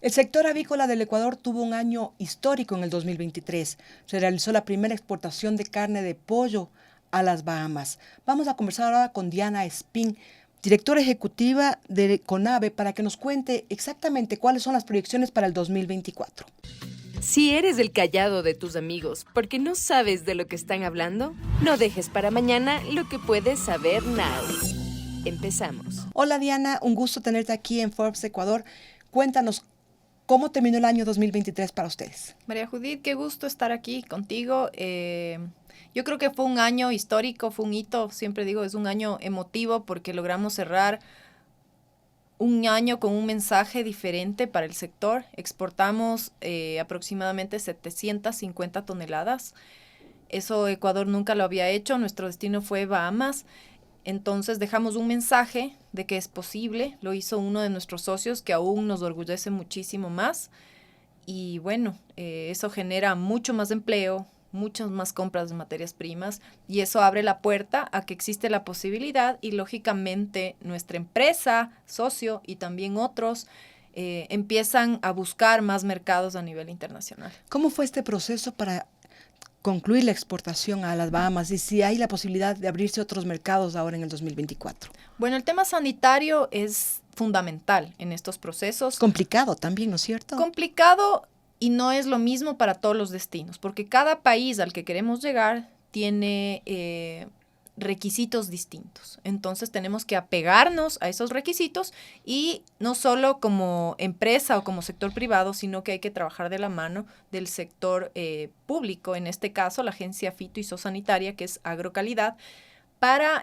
El sector avícola del Ecuador tuvo un año histórico en el 2023. Se realizó la primera exportación de carne de pollo a las Bahamas. Vamos a conversar ahora con Diana Espín, directora ejecutiva de CONAVE, para que nos cuente exactamente cuáles son las proyecciones para el 2024. Si eres el callado de tus amigos porque no sabes de lo que están hablando, no dejes para mañana lo que puedes saber now. Empezamos. Hola Diana, un gusto tenerte aquí en Forbes Ecuador. Cuéntanos, ¿cómo terminó el año 2023 para ustedes? María Judith, qué gusto estar aquí contigo. Yo creo que fue un año histórico, fue un hito, siempre digo, es un año emotivo porque logramos cerrar un año con un mensaje diferente para el sector. Exportamos aproximadamente 750 toneladas. Eso Ecuador nunca lo había hecho, nuestro destino fue Bahamas. Entonces dejamos un mensaje de que es posible, lo hizo uno de nuestros socios que aún nos orgullece muchísimo más. Y bueno, eso genera mucho más empleo, muchas más compras de materias primas y eso abre la puerta a que existe la posibilidad y lógicamente nuestra empresa, socio y también otros empiezan a buscar más mercados a nivel internacional. ¿Cómo fue este proceso para concluir la exportación a las Bahamas y si hay la posibilidad de abrirse otros mercados ahora en el 2024? Bueno, el tema sanitario es fundamental en estos procesos. Complicado también, ¿no es cierto? Complicado y no es lo mismo para todos los destinos, porque cada país al que queremos llegar tiene requisitos distintos. Entonces tenemos que apegarnos a esos requisitos y no solo como empresa o como sector privado, sino que hay que trabajar de la mano del sector público, en este caso la Agencia Fito y Zoosanitaria, que es Agrocalidad, para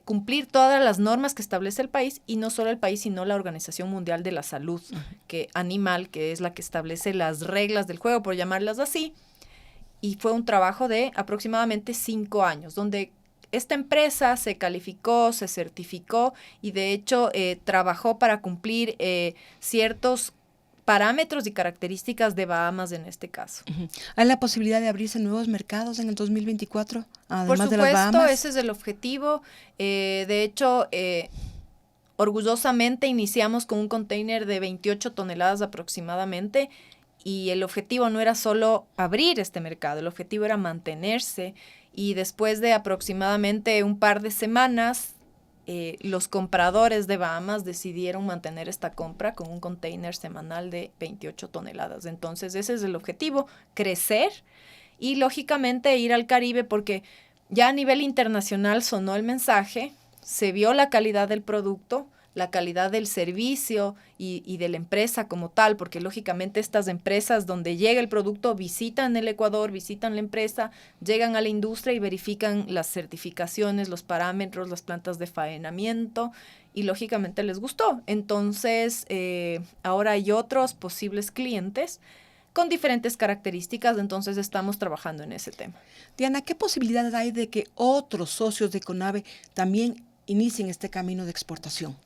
cumplir todas las normas que establece el país, y no solo el país, sino la Organización Mundial de la Salud Animal, que es la que establece las reglas del juego, por llamarlas así. Y fue un trabajo de aproximadamente 5 años, donde esta empresa se calificó, se certificó y de hecho trabajó para cumplir ciertos parámetros y características de Bahamas en este caso. ¿Hay la posibilidad de abrirse nuevos mercados en el 2024, además Por supuesto, de las Bahamas? ese es el objetivo. De hecho, orgullosamente iniciamos con un container de 28 toneladas aproximadamente y el objetivo no era solo abrir este mercado, el objetivo era mantenerse y después de aproximadamente un par de semanas, los compradores de Bahamas decidieron mantener esta compra con un container semanal de 28 toneladas. Entonces ese es el objetivo, crecer y lógicamente ir al Caribe porque ya a nivel internacional sonó el mensaje, se vio la calidad del producto, la calidad del servicio y de la empresa como tal, porque lógicamente estas empresas donde llega el producto visitan el Ecuador, visitan la empresa, llegan a la industria y verifican las certificaciones, los parámetros, las plantas de faenamiento y lógicamente les gustó. Entonces ahora hay otros posibles clientes con diferentes características, entonces estamos trabajando en ese tema. Diana, ¿qué posibilidades hay de que otros socios de CONAVE también inicien este camino de exportación?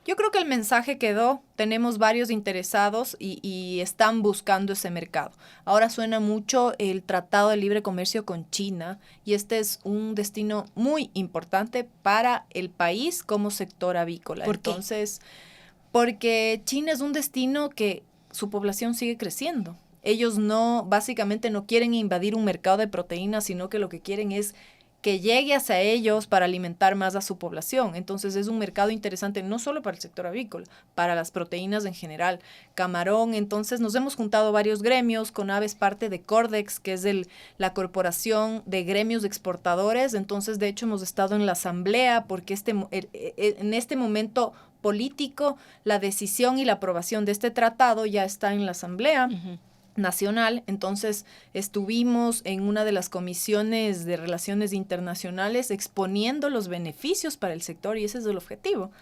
Yo creo que el mensaje quedó, tenemos varios interesados y están buscando ese mercado. Ahora suena mucho el Tratado de Libre Comercio con China y este es un destino muy importante para el país como sector avícola. ¿Por qué? Entonces, porque China es un destino que su población sigue creciendo. Ellos básicamente no quieren invadir un mercado de proteínas, sino que lo que quieren es que llegue hacia ellos para alimentar más a su población. Entonces es un mercado interesante no solo para el sector avícola, para las proteínas en general. Camarón, entonces nos hemos juntado varios gremios, CONAVE es parte de Cordex, que es la corporación de gremios de exportadores. Entonces de hecho hemos estado en la asamblea porque en este momento político la decisión y la aprobación de este tratado ya está en la asamblea. Uh-huh. Nacional, entonces estuvimos en una de las comisiones de relaciones internacionales exponiendo los beneficios para el sector y ese es el objetivo,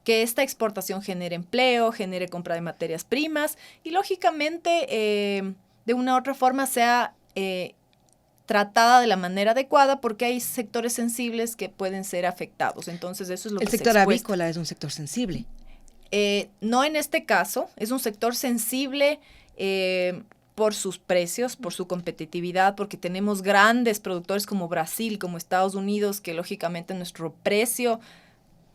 que esta exportación genere empleo, genere compra de materias primas y lógicamente de una u otra forma sea tratada de la manera adecuada porque hay sectores sensibles que pueden ser afectados, entonces eso es lo que se expuesta. El sector avícola es un sector sensible. No en este caso, es un sector sensible por sus precios, por su competitividad, porque tenemos grandes productores como Brasil, como Estados Unidos, que lógicamente nuestro precio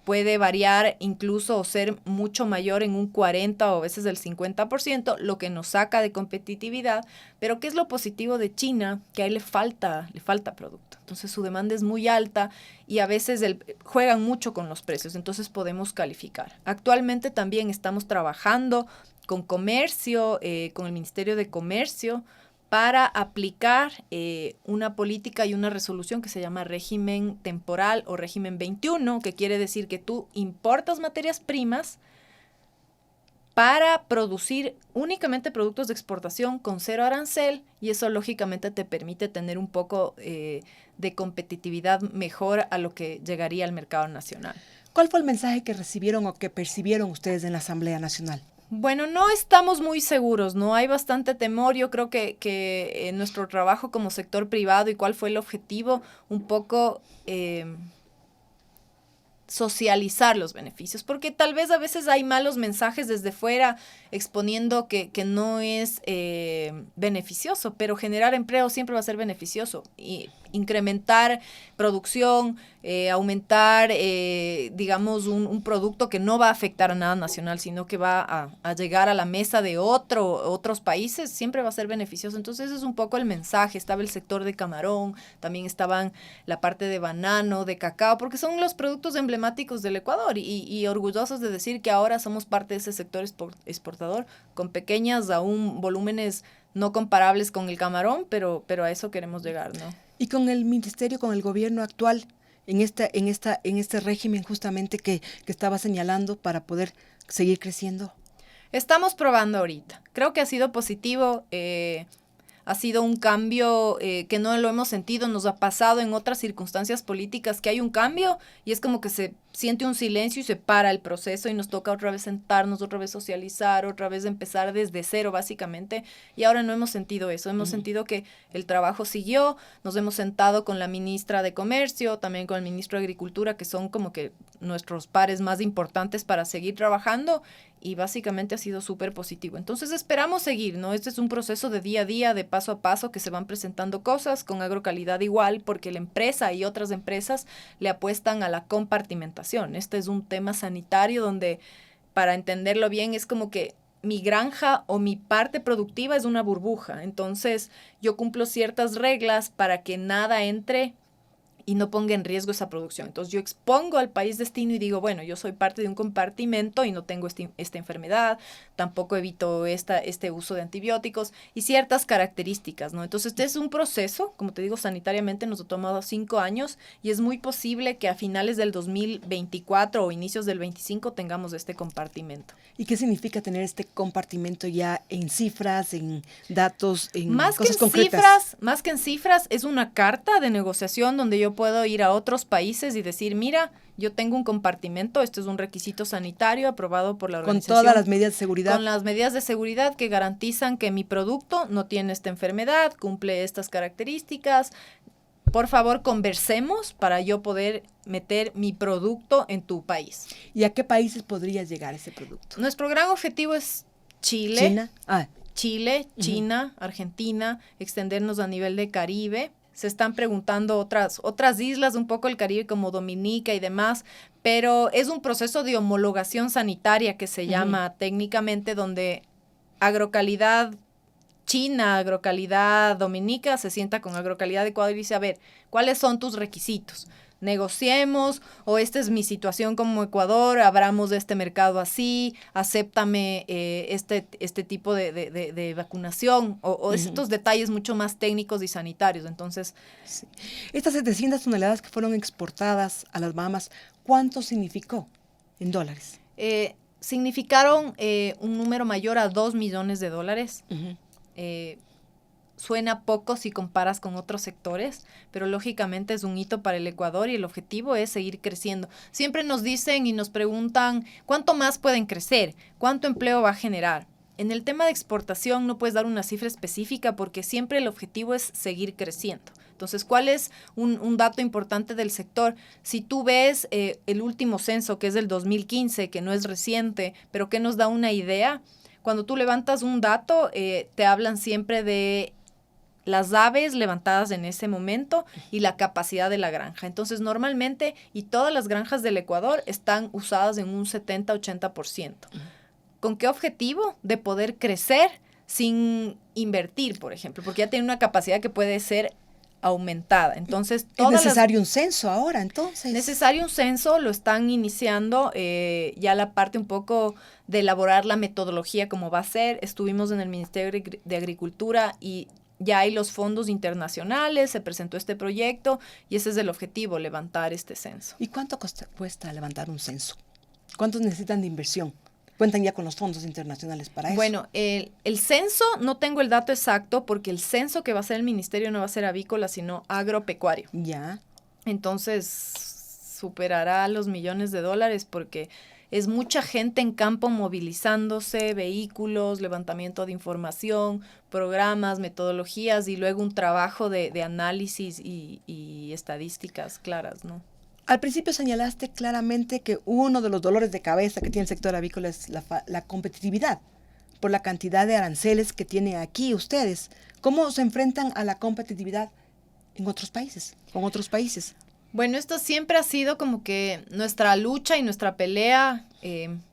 puede variar incluso o ser mucho mayor en un 40 o a veces el 50%, lo que nos saca de competitividad. Pero ¿qué es lo positivo de China? Que a él le falta producto. Entonces su demanda es muy alta y a veces juegan mucho con los precios, entonces podemos calificar. Actualmente también estamos trabajando con comercio, con el Ministerio de Comercio, para aplicar una política y una resolución que se llama régimen temporal o régimen 21, que quiere decir que tú importas materias primas para producir únicamente productos de exportación con cero arancel, y eso lógicamente te permite tener un poco de competitividad mejor a lo que llegaría al mercado nacional. ¿Cuál fue el mensaje que recibieron o que percibieron ustedes en la Asamblea Nacional? Bueno, no estamos muy seguros, ¿no? Hay bastante temor. Yo creo que nuestro trabajo como sector privado y cuál fue el objetivo, un poco socializar los beneficios, porque tal vez a veces hay malos mensajes desde fuera exponiendo que no es beneficioso, pero generar empleo siempre va a ser beneficioso. Y incrementar producción, aumentar, digamos, un producto que no va a afectar a nada nacional, sino que va a llegar a la mesa de otros países, siempre va a ser beneficioso. Entonces, ese es un poco el mensaje. Estaba el sector de camarón, también estaban la parte de banano, de cacao, porque son los productos emblemáticos del Ecuador y orgullosos de decir que ahora somos parte de ese sector exportador, con pequeñas aún volúmenes no comparables con el camarón, pero a eso queremos llegar, ¿no? Y con el ministerio, con el gobierno actual, en este régimen justamente que estaba señalando para poder seguir creciendo. Estamos probando ahorita. Creo que ha sido positivo. Ha sido un cambio que no lo hemos sentido. Nos ha pasado en otras circunstancias políticas que hay un cambio y es como que se siente un silencio y se para el proceso y nos toca otra vez sentarnos, otra vez socializar, otra vez empezar desde cero básicamente, y ahora no hemos sentido eso. Hemos sentido que el trabajo siguió. Nos hemos sentado con la ministra de Comercio, también con el ministro de Agricultura, que son como que nuestros pares más importantes para seguir trabajando, y básicamente ha sido súper positivo. Entonces esperamos seguir, ¿no? Este es un proceso de día a día, de paso a paso, que se van presentando cosas con Agrocalidad igual, porque la empresa y otras empresas le apuestan a la compartimentación. Este es un tema sanitario donde, para entenderlo bien, es como que mi granja o mi parte productiva es una burbuja. Entonces yo cumplo ciertas reglas para que nada entre y no ponga en riesgo esa producción. Entonces yo expongo al país destino y digo, bueno, yo soy parte de un compartimento y no tengo esta enfermedad, tampoco evito este uso de antibióticos y ciertas características, ¿no? Entonces este es un proceso, como te digo, sanitariamente nos ha tomado 5 años y es muy posible que a finales del 2024 o inicios del 25 tengamos este compartimento. ¿Y qué significa tener este compartimento ya en cifras, en datos, en más cosas que en concretas? Más que en cifras, es una carta de negociación donde yo puedo ir a otros países y decir, mira, yo tengo un compartimento, esto es un requisito sanitario aprobado por la organización. Con todas las medidas de seguridad. Con las medidas de seguridad que garantizan que mi producto no tiene esta enfermedad, cumple estas características. Por favor, conversemos para yo poder meter mi producto en tu país. ¿Y a qué países podría llegar ese producto? Nuestro gran objetivo es Chile. ¿China? Chile, China, Argentina, extendernos a nivel de Caribe. Se están preguntando otras islas, un poco el Caribe como Dominica y demás, pero es un proceso de homologación sanitaria que se llama técnicamente, donde Agrocalidad China, Agrocalidad Dominica se sienta con Agrocalidad de Ecuador y dice, a ver, ¿cuáles son tus requisitos? Negociemos, o esta es mi situación como Ecuador, abramos este mercado así, acéptame este tipo de vacunación, o estos detalles mucho más técnicos y sanitarios. Entonces, sí. Estas 700 toneladas que fueron exportadas a las Bahamas, ¿cuánto significó en dólares? Significaron un número mayor a $2 millones. Suena poco si comparas con otros sectores, pero lógicamente es un hito para el Ecuador y el objetivo es seguir creciendo. Siempre nos dicen y nos preguntan, ¿cuánto más pueden crecer? ¿Cuánto empleo va a generar? En el tema de exportación no puedes dar una cifra específica porque siempre el objetivo es seguir creciendo. Entonces, ¿cuál es un dato importante del sector? Si tú ves el último censo, que es del 2015, que no es reciente, pero que nos da una idea, cuando tú levantas un dato, te hablan siempre de las aves levantadas en ese momento y la capacidad de la granja. Entonces, normalmente, y todas las granjas del Ecuador están usadas en un 70-80%. ¿Con qué objetivo? De poder crecer sin invertir, por ejemplo, porque ya tiene una capacidad que puede ser aumentada. Entonces, ¿Es necesario un censo ahora, entonces? Necesario un censo, lo están iniciando, ya la parte un poco de elaborar la metodología, cómo va a ser. Estuvimos en el Ministerio de Agricultura y ya hay los fondos internacionales, se presentó este proyecto y ese es el objetivo, levantar este censo. ¿Y cuánto cuesta levantar un censo? ¿Cuántos necesitan de inversión? ¿Cuentan ya con los fondos internacionales para eso? Bueno, el censo, no tengo el dato exacto porque el censo que va a hacer el ministerio no va a ser avícola, sino agropecuario. Ya. Entonces, superará los millones de dólares porque es mucha gente en campo movilizándose, vehículos, levantamiento de información, programas, metodologías y luego un trabajo de análisis y estadísticas claras, ¿no? Al principio señalaste claramente que uno de los dolores de cabeza que tiene el sector avícola es la competitividad por la cantidad de aranceles que tienen aquí ustedes. ¿Cómo se enfrentan a la competitividad en otros países, con otros países? Bueno, esto siempre ha sido como que nuestra lucha y nuestra pelea,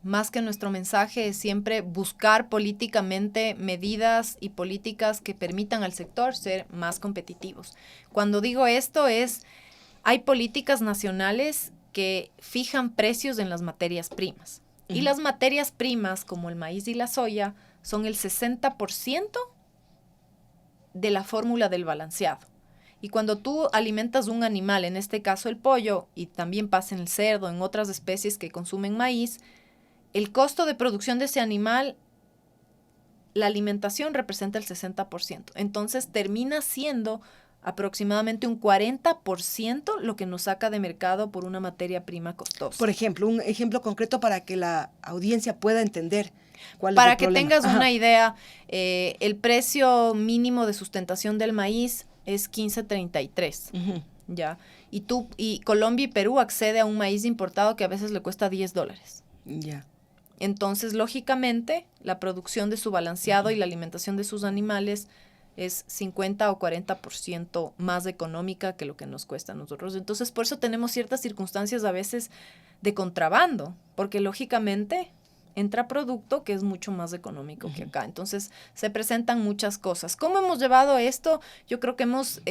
más que nuestro mensaje, es siempre buscar políticamente medidas y políticas que permitan al sector ser más competitivos. Cuando digo esto hay políticas nacionales que fijan precios en las materias primas. Y las materias primas, como el maíz y la soya, son el 60% de la fórmula del balanceado. Y cuando tú alimentas un animal, en este caso el pollo, y también pasa en el cerdo, en otras especies que consumen maíz, el costo de producción de ese animal, la alimentación representa el 60%. Entonces termina siendo aproximadamente un 40% lo que nos saca de mercado por una materia prima costosa. Por ejemplo, un ejemplo concreto para que la audiencia pueda entender cuál es el Para que problema. tengas una idea, el precio mínimo de sustentación del maíz es 15.33, ¿ya? Y Colombia y Perú accede a un maíz importado que a veces le cuesta $10. Ya. Entonces, lógicamente, la producción de su balanceado y la alimentación de sus animales es 50 o 40% más económica que lo que nos cuesta a nosotros. Entonces, por eso tenemos ciertas circunstancias a veces de contrabando, porque lógicamente entra producto que es mucho más económico que acá. Entonces, se presentan muchas cosas. ¿Cómo hemos llevado esto? Yo creo que hemos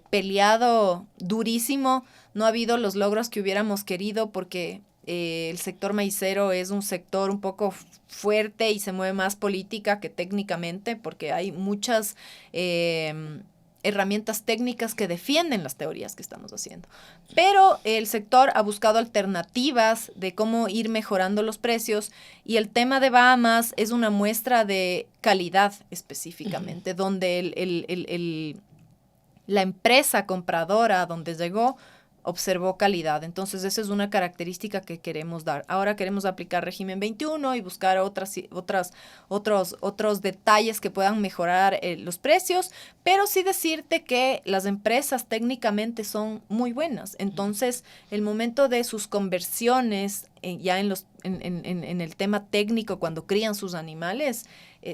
peleado durísimo. No ha habido los logros que hubiéramos querido porque el sector maicero es un sector un poco fuerte y se mueve más política que técnicamente porque hay muchas herramientas técnicas que defienden las teorías que estamos haciendo. Pero el sector ha buscado alternativas de cómo ir mejorando los precios y el tema de Bahamas es una muestra de calidad específicamente, donde la empresa compradora donde llegó observó calidad. Entonces, esa es una característica que queremos dar. Ahora queremos aplicar régimen 21 y buscar otros detalles que puedan mejorar los precios, pero sí decirte que las empresas técnicamente son muy buenas. Entonces, el momento de sus conversiones ya en el tema técnico, cuando crían sus animales,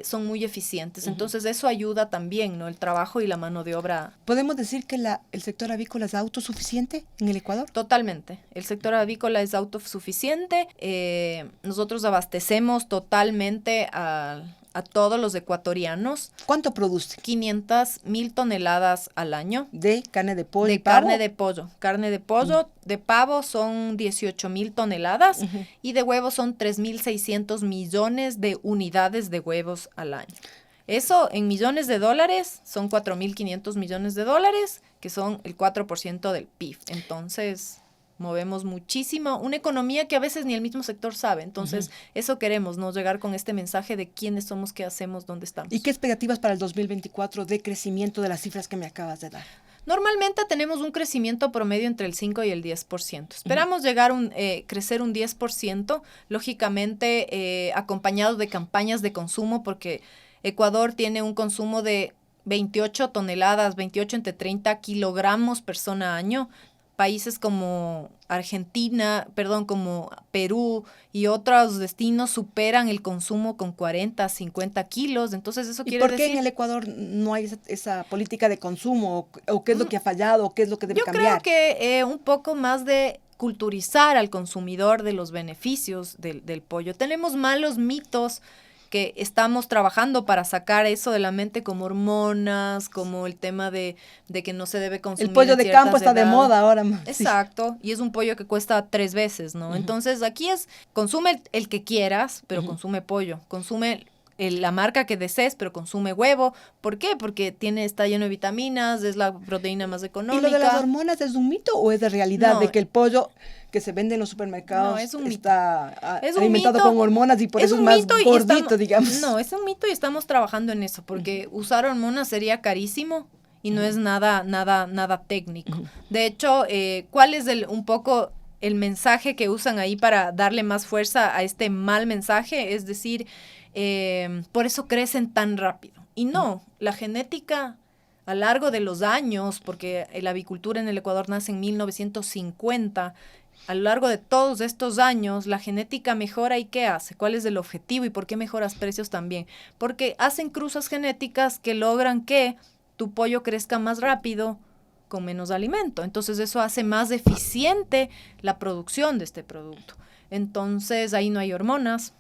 son muy eficientes. Entonces, eso ayuda también, ¿no? El trabajo y la mano de obra. ¿Podemos decir que el sector avícola es autosuficiente en el Ecuador? Totalmente. El sector avícola es autosuficiente. Nosotros abastecemos totalmente a todos los ecuatorianos. ¿Cuánto produce? 500,000 toneladas al año. ¿De carne de pollo y pavo? carne De pollo. Carne de pollo. De pavo son 18,000 toneladas y de huevos son 3,600 millones de unidades de huevos al año. Eso en millones de dólares son 4,500 millones de dólares, que son el 4% del PIB. Entonces, movemos muchísimo, una economía que a veces ni el mismo sector sabe. Entonces, eso queremos, ¿no? Llegar con este mensaje de quiénes somos, qué hacemos, dónde estamos. ¿Y qué expectativas para el 2024 de crecimiento de las cifras que me acabas de dar? Normalmente tenemos un crecimiento promedio entre el 5 y el 10%. Esperamos llegar crecer un 10%, lógicamente acompañado de campañas de consumo, porque Ecuador tiene un consumo de 28 toneladas, 28 entre 30 kilogramos persona año. países como como Perú y otros destinos superan el consumo con 40, 50 kilos. Entonces eso quiere decir... ¿Y por qué en el Ecuador no hay esa política de consumo? ¿O qué es lo que ha fallado? ¿O qué es lo que debe cambiar? Yo creo que un poco más de culturizar al consumidor de los beneficios del pollo. Tenemos malos mitos que estamos trabajando para sacar eso de la mente, como hormonas, como el tema de que no se debe consumir. El pollo de campo está de moda ahora. Exacto, sí. Y es un pollo que cuesta 3 veces, ¿no? Uh-huh. Entonces aquí consume el que quieras, pero uh-huh. consume pollo, consume la marca que desees, pero consume huevo. ¿Por qué? Porque está lleno de vitaminas, es la proteína más económica. ¿Y lo de las hormonas es un mito o es de realidad? No, de que el pollo que se vende en los supermercados está alimentado con hormonas y por eso es más gordito, digamos. No, es un mito y estamos trabajando en eso, porque usar hormonas sería carísimo y no es nada técnico. De hecho, ¿cuál es un poco el mensaje que usan ahí para darle más fuerza a este mal mensaje? Es decir, por eso crecen tan rápido. Y no, la genética a lo largo de los años, porque la avicultura en el Ecuador nace en 1950, a lo largo de todos estos años, la genética mejora. ¿Y qué hace? ¿Cuál es el objetivo? ¿Y por qué mejoras precios también? Porque hacen cruzas genéticas que logran que tu pollo crezca más rápido con menos alimento. Entonces eso hace más eficiente la producción de este producto. Entonces ahí no hay hormonas.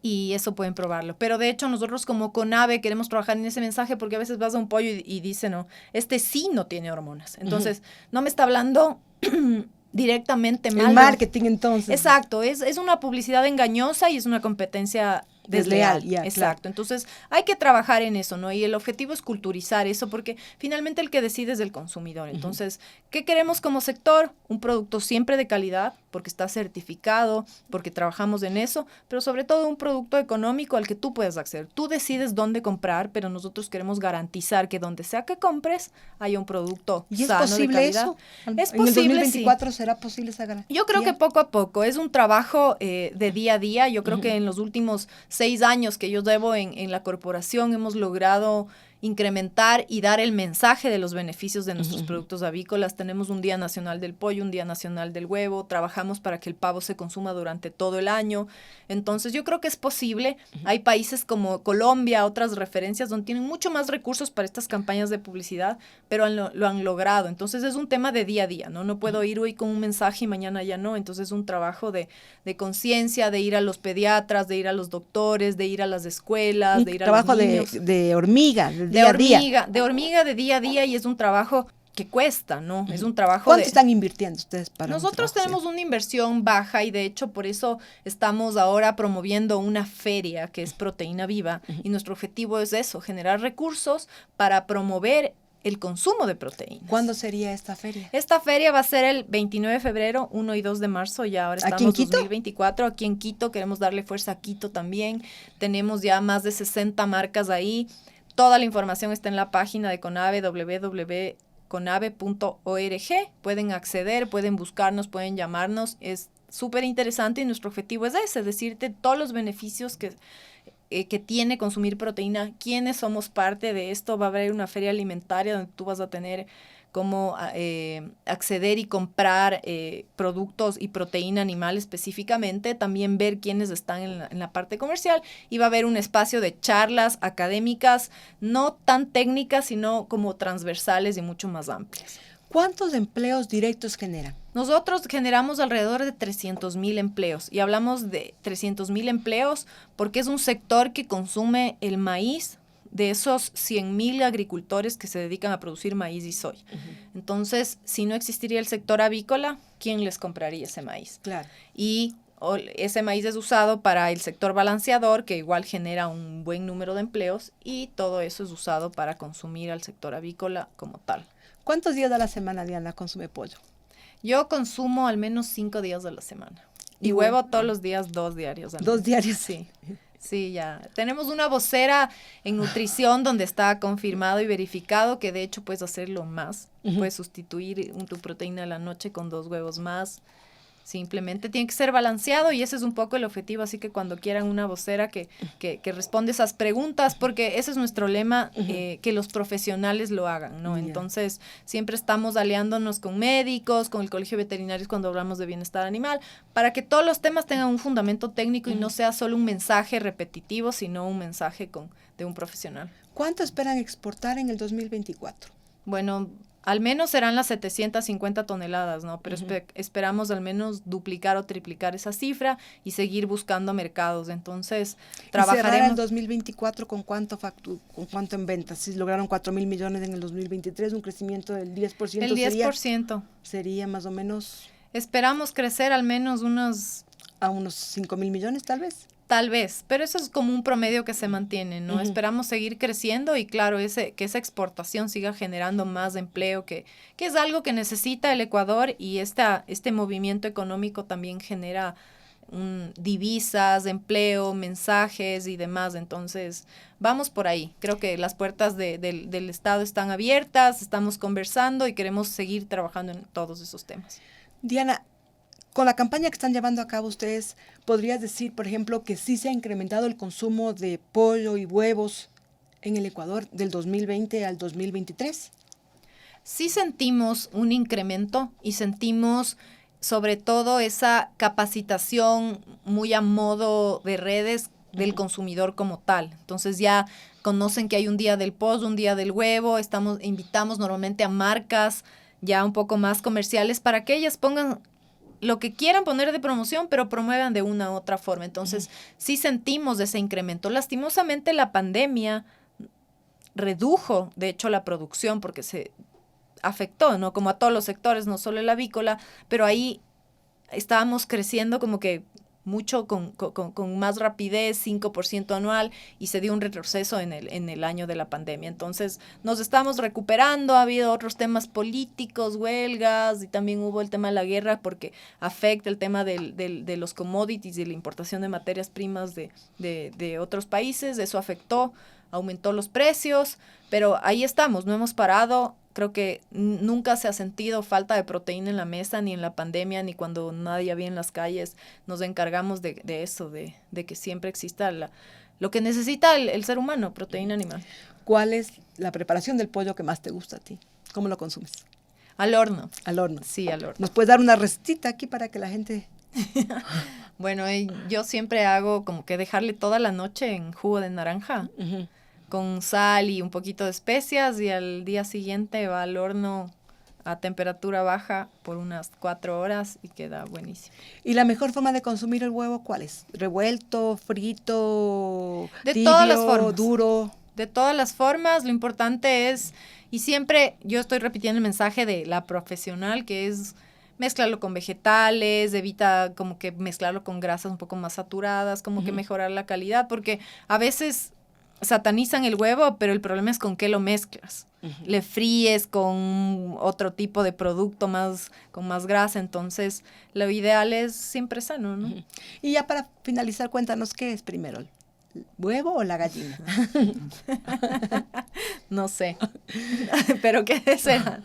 Y eso pueden probarlo. Pero de hecho nosotros como CONAVE queremos trabajar en ese mensaje, porque a veces vas a un pollo y dice, no, este sí no tiene hormonas. Entonces, no me está hablando directamente mal. El marketing, entonces. Exacto, es una publicidad engañosa y es una competencia desleal. Exacto. Claro. Entonces, hay que trabajar en eso, ¿no? Y el objetivo es culturizar eso, porque finalmente el que decide es el consumidor. Entonces, ¿qué queremos como sector? Un producto siempre de calidad, porque está certificado, porque trabajamos en eso, pero sobre todo un producto económico al que tú puedes acceder. Tú decides dónde comprar, pero nosotros queremos garantizar que donde sea que compres haya un producto ¿Y sano, es posible de calidad. eso? Es posible, ¿en el 2024 sí. será posible esa garantía? Yo creo que poco a poco. Es un trabajo de día a día. Yo creo que en los últimos 6 años que yo llevo en la corporación hemos logrado incrementar y dar el mensaje de los beneficios de nuestros productos avícolas. Tenemos un Día Nacional del Pollo, un Día Nacional del Huevo, trabajamos para que el pavo se consuma durante todo el año. Entonces yo creo que es posible. Hay países como Colombia, otras referencias donde tienen mucho más recursos para estas campañas de publicidad, pero lo han logrado. Entonces es un tema de día a día, ¿no? No puedo ir hoy con un mensaje y mañana ya no. Entonces es un trabajo de conciencia, de ir a los pediatras, de ir a los doctores, de ir a las escuelas, de ir a los niños. Trabajo de hormiga, de hormiga de día a día, y es un trabajo que cuesta, ¿no? Es un trabajo. ¿Cuánto están invirtiendo ustedes para Nosotros tenemos una inversión baja y de hecho por eso estamos ahora promoviendo una feria que es Proteína Viva y nuestro objetivo es eso, generar recursos para promover el consumo de proteínas. ¿Cuándo sería esta feria? Esta feria va a ser el 29 de febrero, 1 y 2 de marzo, ya ahora estamos en 2024, aquí en Quito, queremos darle fuerza a Quito también, tenemos ya más de 60 marcas ahí. Toda la información está en la página de CONAVE, www.conave.org. Pueden acceder, pueden buscarnos, pueden llamarnos. Es súper interesante y nuestro objetivo es ese, decirte todos los beneficios que tiene consumir proteína, quiénes somos parte de esto. Va a haber una feria alimentaria donde tú vas a tener cómo acceder y comprar productos y proteína animal específicamente, también ver quiénes están en la parte comercial, y va a haber un espacio de charlas académicas, no tan técnicas, sino como transversales y mucho más amplias. ¿Cuántos empleos directos generan? Nosotros generamos alrededor de 300,000 empleos, y hablamos de 300,000 empleos porque es un sector que consume el maíz de esos 100,000 agricultores que se dedican a producir maíz y soya. Entonces, si no existiría el sector avícola, ¿quién les compraría ese maíz? Claro. Y ese maíz es usado para el sector balanceador, que igual genera un buen número de empleos, y todo eso es usado para consumir al sector avícola como tal. ¿Cuántos días a la semana, Diana, consume pollo? Yo consumo al menos 5 días a la semana. Y huevo todos los días, 2 diarios. 2 diarios. Sí. Sí, ya. Tenemos una vocera en nutrición donde está confirmado y verificado que de hecho puedes hacerlo más. Puedes sustituir tu proteína de la noche con 2 huevos más. Simplemente tiene que ser balanceado y ese es un poco el objetivo, así que cuando quieran una vocera que responde esas preguntas, porque ese es nuestro lema, que los profesionales lo hagan, ¿no? Yeah. Entonces, siempre estamos aliándonos con médicos, con el Colegio de Veterinarios cuando hablamos de bienestar animal, para que todos los temas tengan un fundamento técnico y no sea solo un mensaje repetitivo, sino un mensaje de un profesional. ¿Cuánto esperan exportar en el 2024? Bueno, al menos serán las 750 toneladas, ¿no? Pero esperamos al menos duplicar o triplicar esa cifra y seguir buscando mercados. Entonces, trabajaremos. ¿Y cerrar el 2024 con cuánto en ventas? Si lograron 4.000 millones en el 2023, un crecimiento del 10%. El 10%. Sería más o menos. Esperamos crecer al menos a unos 5.000 millones, tal vez. Tal vez, pero eso es como un promedio que se mantiene, ¿no? Esperamos seguir creciendo y claro, que esa exportación siga generando más empleo, que es algo que necesita el Ecuador y este movimiento económico también genera divisas, empleo, mensajes y demás. Entonces, vamos por ahí. Creo que las puertas del Estado están abiertas, estamos conversando y queremos seguir trabajando en todos esos temas. Diana, con la campaña que están llevando a cabo ustedes, ¿podrías decir, por ejemplo, que sí se ha incrementado el consumo de pollo y huevos en el Ecuador del 2020 al 2023? Sí sentimos un incremento y sentimos sobre todo esa capacitación muy a modo de redes del consumidor como tal. Entonces ya conocen que hay un día del pollo, un día del huevo, invitamos normalmente a marcas ya un poco más comerciales para que ellas pongan lo que quieran poner de promoción, pero promuevan de una u otra forma. Entonces, sí sentimos ese incremento. Lastimosamente, la pandemia redujo, de hecho, la producción porque se afectó, ¿no? Como a todos los sectores, no solo el avícola, pero ahí estábamos creciendo como que mucho con más rapidez, 5% anual, y se dio un retroceso en el año de la pandemia. Entonces, nos estamos recuperando, ha habido otros temas políticos, huelgas, y también hubo el tema de la guerra, porque afecta el tema de los commodities y la importación de materias primas de otros países. Eso afectó, aumentó los precios, pero ahí estamos, no hemos parado. Creo que nunca se ha sentido falta de proteína en la mesa, ni en la pandemia, ni cuando nadie había en las calles. Nos encargamos de eso, de que siempre exista lo que necesita el ser humano, proteína animal. ¿Cuál es la preparación del pollo que más te gusta a ti? ¿Cómo lo consumes? Al horno. Al horno. Sí, al horno. ¿Nos puedes dar una recetita aquí para que la gente... Bueno, yo siempre hago como que dejarle toda la noche en jugo de naranja. Con sal y un poquito de especias, y al día siguiente va al horno a temperatura baja por unas 4 horas y queda buenísimo. ¿Y la mejor forma de consumir el huevo cuál es? ¿Revuelto, frito, de tibio, todas las formas, duro? De todas las formas. Lo importante es, y siempre yo estoy repitiendo el mensaje de la profesional, que es mezclarlo con vegetales, evita como que mezclarlo con grasas un poco más saturadas, como que mejorar la calidad, porque a veces satanizan el huevo, pero el problema es con qué lo mezclas. Le fríes con otro tipo de producto con más grasa, entonces lo ideal es siempre sano, ¿no? Y ya para finalizar, cuéntanos, ¿qué es primero? ¿El huevo o la gallina? No sé, pero ¿qué será?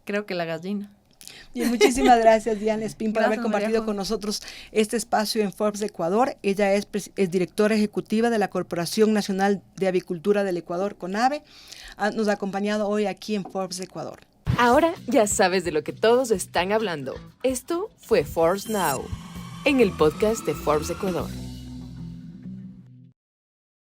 Creo que la gallina. Bien, muchísimas gracias, Diana Espín, por Gracias, haber compartido con nosotros este espacio en Forbes Ecuador. Ella es directora ejecutiva de la Corporación Nacional de Avicultura del Ecuador, CONAVE. Nos ha acompañado hoy aquí en Forbes Ecuador. Ahora ya sabes de lo que todos están hablando. Esto fue Forbes Now, en el podcast de Forbes Ecuador.